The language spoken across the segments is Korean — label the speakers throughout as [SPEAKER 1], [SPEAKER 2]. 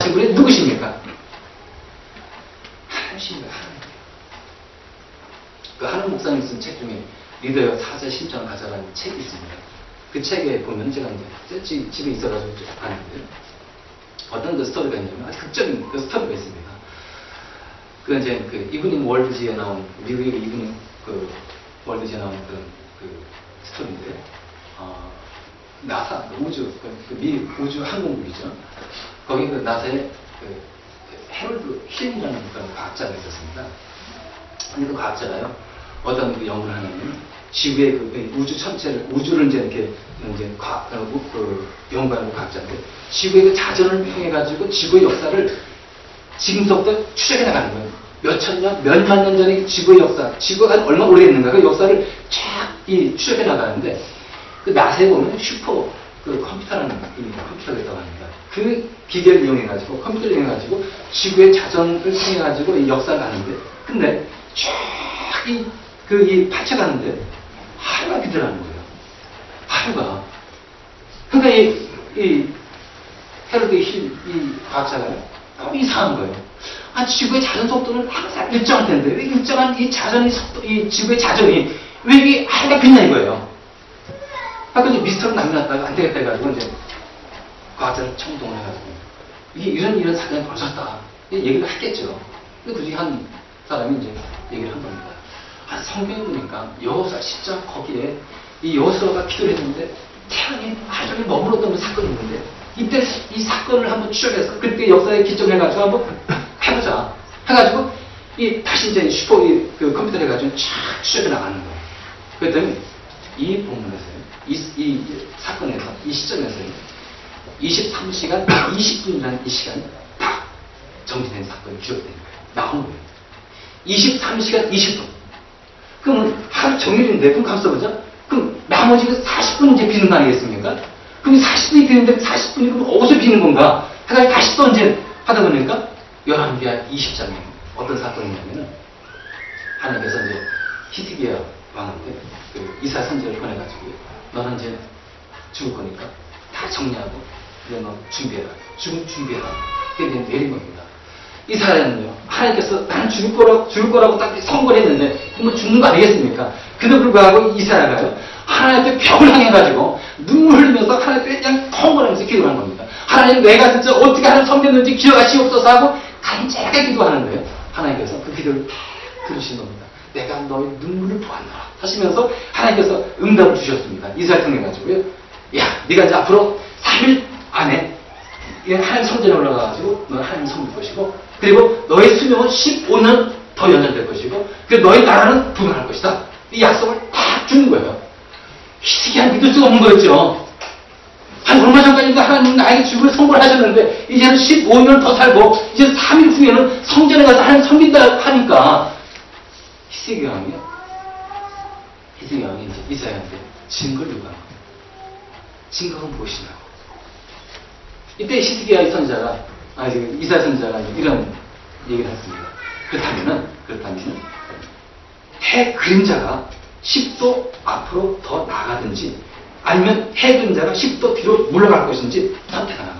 [SPEAKER 1] 하신 분이 누구십니까? 하나님이십니다. 하나님. 그 하는 목사님 쓴 책 중에 리더의 사제 심정을 가져가는 책이 있습니다. 그 책에 보면 제가 이제 집에 있어가지고 봤는데 어떤 그 스토리가 있냐면 아주 극적인 그 스토리가 있습니다. 그 이제 그 이브닝 월드지에 나온 미국의 이브닝 그 월드지에 나온 그 스토리인데 나사 우주 미 우주 항공국이죠. 거기 그 나사에 그 해롤드 힐이라는 그런 과학자가 있었습니다. 근데 그 과학자가요 어떤 그 연구를 하냐면 지구의 그 우주 전체를 우주를 이제 이렇게 이제 연구하는 과학자인데 지구의 그 자전을 통해 가지고 지구의 역사를 지금부터 추적해 나가는 거예요. 몇천 년, 몇만 년 전에 지구의 역사, 지구가 얼마 오래됐는가 그 역사를 쫙 추적해 나가는데 그 나사에 보면 슈퍼 그 컴퓨터라는 컴퓨터가 있다고 합니다. 그 기계를 이용해 가지고 컴퓨터를 이용해 가지고 지구의 자전을 통해 가지고 이 역사를 가는데 근데 쫙 이 파쳐가는데 하루가 비더라는 거예요. 하루가. 그러니까 이 헤로드 힐 이 과학자가요 너무 이상한 거예요. 아, 지구의 자전 속도는 항상 일정할 텐데 왜 일정한 이 자전의 속도, 이 지구의 자전이 왜 이게 하루가 빛나 이거예요. 아까 이제 미스터로 남겨놨다가 안 되겠다 해가지고 이제 과학자를 청동을 해가지고 이게 이런 사건이 벌어졌다. 얘기를 했겠죠. 근데 그 중에 한 사람이 이제 얘기를 한 겁니다. 아, 성경에 보니까 여호수아 10장 거기에 이 여호수아가 기도를 했는데 태양이 하루 종일 머물렀던 사건이 있는데 이때 이 사건을 한번 추적해서 그때 역사에 기점해가지고 한번 해보자 해가지고 이 다시 이제 슈퍼 그 컴퓨터 해가지고 쫙 추적해 나가는 거예요. 그랬더니 이 본문에서요 이 사건에서 이 시점에서요 23시간 20분이라는 이 시간이 딱 정지된 사건이 기록된 거예요. 나오는 거예요. 23시간 20분. 그러면 하루 종일인데 그럼 가만있어 보자. 그럼 나머지 40분 이제 비는 거 아니겠습니까? 그럼 40분이 비는데 40분이 그럼 어디서 비는 건가? 하다가 다시 또 이제 하다 보니까 11기하 20장에 어떤 사건이냐면은 하나님께서 이제 히스기야 왕한테 그 이사 선지자를 보내가지고 너는 이제 죽을 거니까 다 정리하고 이제 너 준비해라. 죽을 준비해라. 그게 이제 내린 겁니다. 이사야는요, 하나님께서 나는 죽을 거라고 딱 선고를 했는데, 그럼 죽는 거 아니겠습니까? 그도 불구하고 이사야가요, 하나님께 벽을 향해가지고, 눈물 흘리면서 하나님께 그냥 통곡하면서 기도를 한 겁니다. 하나님, 내가 진짜 어떻게 하나님 섬겼는지 기억하시옵소서 하고, 간절하게 기도하는데요. 하나님께서 그 기도를 다 들으신 겁니다. 내가 너의 눈물을 보았노라. 하시면서 하나님께서 응답을 주셨습니다. 이사야를 통해가지고요. 야, 네가 이제 앞으로 3일 안에 하나님 성전에 올라가가지고 너 하나님 섬길 것이고 그리고 너의 수명은 15년 더 연장될 것이고 그리고 너의 나라는 부강할 것이다. 이 약속을 딱 주는 거예요. 희귀한 믿을 수가 없는 거였죠. 한 얼마 전까지도 하나님은 나에게 죽을 선고를 하셨는데 이제는 15년을 더 살고 이제 3일 후에는 성전에 가서 하나님 섬긴다 하니까 희귀 왕이 이제 이사야한테 증거를 요구한 겁니다. 증거는 무엇이냐고. 이때 히스기야 선지자가 이사야 선지자가 이런 얘기를 했습니다. 그렇다면은 해 그림자가 10도 앞으로 더 나가든지 아니면 해 그림자가 10도 뒤로 물러갈 것인지 선택하라.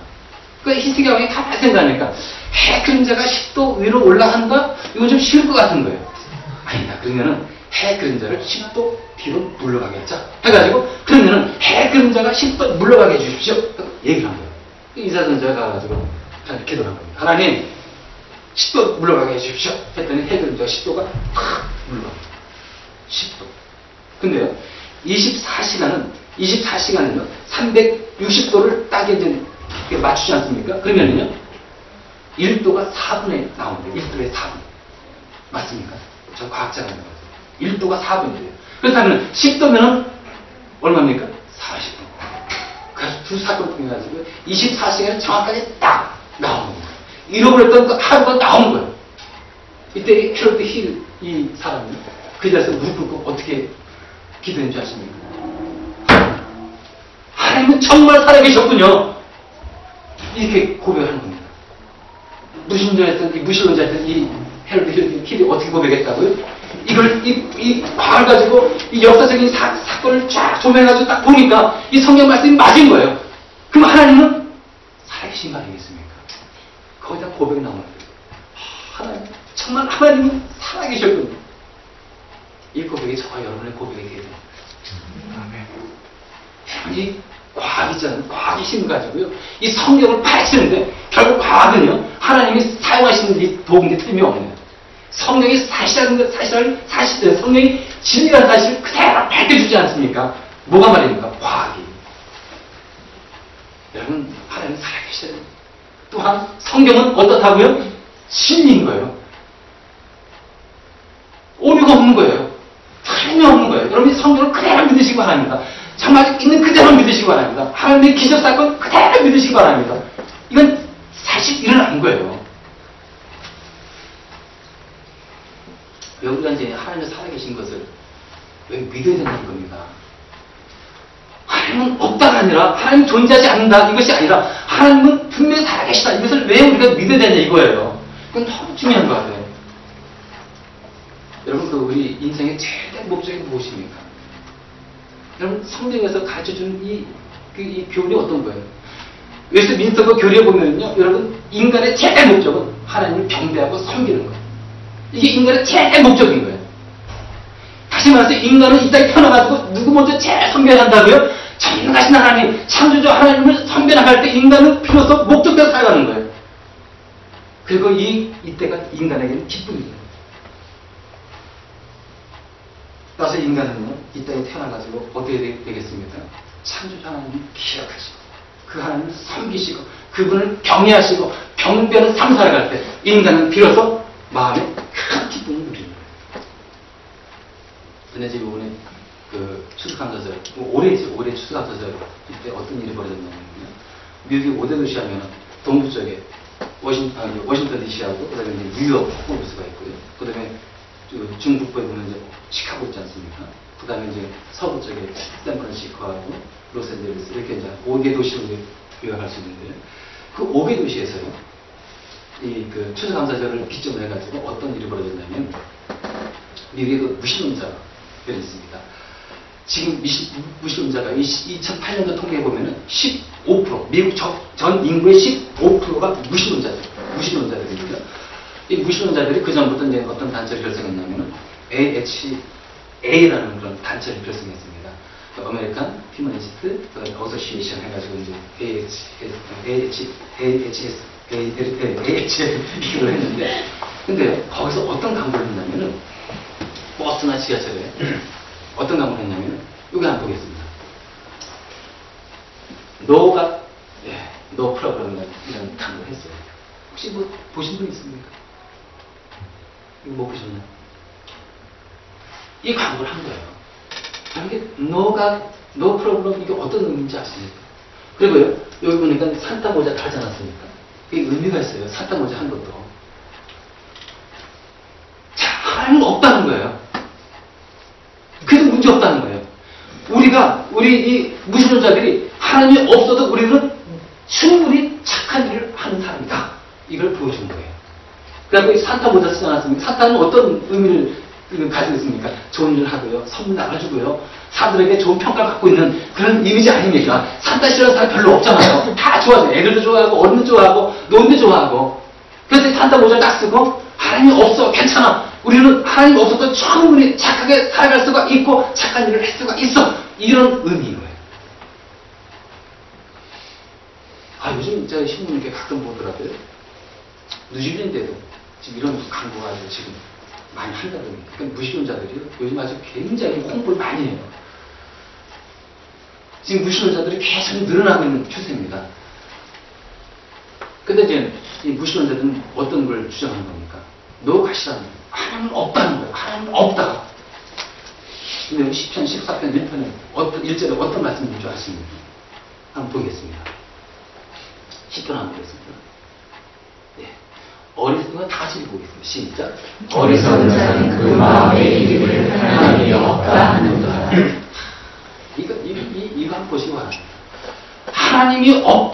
[SPEAKER 1] 그러니까 히스기야 왕이 가만히 생각하니까 해 그림자가 10도 위로 올라간다? 이건 좀 쉬울 것 같은 거예요. 아니다. 그러면은 해 그림자를 10도 뒤로 물러가게 하자. 해가지고 그러면은 해 그림자가 10도 물러가게 해주십시오. 얘기를 한 거예요. 이사야 선지자가 가가지고 기도를 한 겁니다. 하나님 10도 물러가게 해주십시오. 했더니 해 그림자가 10도가 탁 물러갑니다. 10도. 근데요 24시간은요 360도를 딱 이제 맞추지 않습니까? 그러면은요 1도가 4분에 나오는데 1도에 4분 맞습니까? 저 과학자가 있는 거죠. 1도가 4분이래요. 그렇다면 10도면은 얼마입니까? 40분. 그래서 두 사건을 통해가지고 24시간에 정확하게 딱 나오는 거예요. 잃어버렸던 그 하루가 나오는 거예요. 이때 헤로드 힐 이 사람이 그 자리에서 무릎 꿇고 어떻게 기도했는 줄 아십니까? 하나님은 정말 살아계셨군요. 이렇게 고백하는 겁니다. 무신론자였던 이 헤로드 힐이 어떻게 고백했다고요? 이걸 이 과를 가지고 이 역사적인 사건을 쫙 조명해가지고 딱 보니까 이 성경 말씀이 맞은 거예요. 그럼 하나님은 살아계신 거 아니겠습니까? 거기다 고백이 나오는 거예요. 하나님, 정말 하나님은 살아계셨군요. 이 고백이 저와 여러분의 고백이 되야 돼요. 이 과학이잖아요. 과학의 힘을 가지고요. 이 성경을 파헤치는데 결국 과학은요. 하나님이 사용하시는 이 도구인데 틀림이 없네요. 성경이 성경이 진리라는 사실을 그대로 밝혀주지 않습니까? 뭐가 말입니까? 과학이. 여러분, 하나님 살아계셔요. 또한 성경은 어떻다고요? 진리인 거예요. 오류가 없는 거예요. 틀림이 없는 거예요. 여러분이 성경을 그대로 믿으시기 바랍니다. 정말 있는 그대로 믿으시기 바랍니다. 하나님의 기적사건 그대로 믿으시기 바랍니다. 이건 사실 일어난 거예요. 여러분가 이제 하나님이 살아계신 것을 왜 믿어야 된다는 겁니다. 하나님은 없다가 아니라 하나님 존재하지 않는다 이것이 아니라 하나님은 분명히 살아계시다 이것을 왜 우리가 믿어야 되냐 이거예요. 그건 너무 중요한 것 같아요. 여러분 그 우리 인생의 최대 목적이 무엇입니까? 여러분 성경에서 가르쳐주는 이 교훈이 어떤 거예요? 웨스트민스터 교리에 보면요 여러분 인간의 최대 목적은 하나님을 경배하고 섬기는 거예요. 이게 인간의 최대 목적인 거예요. 다시 말해서 인간은 이 땅에 태어나가지고 누구 먼저 제일 섬겨야 한다고요? 전능하신 하나님, 창조주 하나님을 섬겨나갈 때 인간은 비로소 목적대로 살아가는 거예요. 그리고 이때가 인간에게는 기쁨이에요. 따라서 인간은요, 이 땅에 태어나가지고 어떻게 되겠습니까? 창조주 하나님을 기억하시고, 그 하나님을 섬기시고, 그분을 경외하시고, 경배하는 삶 살아갈 때, 인간은 비로소 마음에 큰 기쁨을 누리는 거예요. 근데 지금 이번에 그 추수감사절, 올해 추수감사절 이때 어떤 일이 벌어졌냐면요. 미국의 5대 도시 하면 동부 쪽에 워싱턴 DC하고 그다음에 이제 뉴욕 호스가 있고요. 그다음에 중북부에 보면 이제 시카고 있지 않습니까? 그다음에 이제 서부 쪽에 샌프란시스코하고 로스앤젤레스 이렇게 이제 5개 도시로 요약할 수 있는데요. 그 5개 도시에서요. 그 추수감사절을 기점으로 해가지고 어떤 일이 벌어졌냐면 미국의 그 무신론자들이 있습니다. 지금 무신론자가 2008년도 통계에 보면은 15% 미국 전 인구의 15%가 무신론자들입니다. 이 무신론자들이 그 전부터 이제 어떤 단체를 결성했냐면은 AHA라는 그런 단체를 결성했습니다. 아메리칸 휴머니스트 어소시에이션 해가지고 이제 AHS를 했는데, 근데 거기서 어떤 광고를 했냐면은 버스나 지하철에 어떤 광고를 했냐면은 여기 한번 보겠습니다. 노 프로그램 이런 광고를 했어요. 혹시 뭐 보신 분 있습니까? 이거 못 보셨나요? 이 광고를 한 거예요. 이게 노 프로그램 이게 어떤 의미인지 아십니까? 그리고요 여기 보니까 산타 모자 달지 않았습니까? 이게 의미가 있어요. 산타 모자 한 것도. 자, 하나님은 없다는 거예요. 그래도 문제 없다는 거예요. 우리 이 무신론자들이 하나님이 없어도 우리는 충분히 착한 일을 하는 사람이다. 이걸 보여준 거예요. 그래서 산타 모자 쓰지 않았습니까? 산타는 어떤 의미를 가지고 있습니까? 좋은 일을 하고요. 선물 나눠주고요. 사람들에게 좋은 평가를 갖고 있는 그런 이미지 아닙니까? 산타 싫어하는 사람 별로 없잖아요. 다 좋아하죠. 애들도 좋아하고 어른도 좋아하고 노인도 좋아하고. 그래서 산타 모자 딱 쓰고 하나님이 없어. 괜찮아. 우리는 하나님 없어도 충분히 착하게 살아갈 수가 있고 착한 일을 할 수가 있어. 이런 의미인 거예요. 요즘 제가 신문 이렇게 가끔 보더라고요. 뉴질랜드에도 지금 이런 광고가 지금 많이 한다더니. 그러니까 무신론자들이 요즘 아주 굉장히 홍보를 많이 해요. 지금 무신론자들이 계속 늘어나고 있는 추세입니다. 근데 이제 이 무신론자들은 어떤 걸 주장하는 겁니까? 노가시라는 거예요. 하나님은 없다는 거예요. 하나님은 없다. 근데 10편, 14편, 1편에 어떤 1절에 어떤 말씀인 줄 아십니까? 한번 보겠습니다. 10편 한번 보겠습니다. 어리석은 다 같이 읽어보겠습니다. 시작.
[SPEAKER 2] 어리석은 자는 그 마음에 이르기를 하나님이 없다 하는도다.
[SPEAKER 1] 이거 한번 보시기 바랍니다. 하나님이 없다.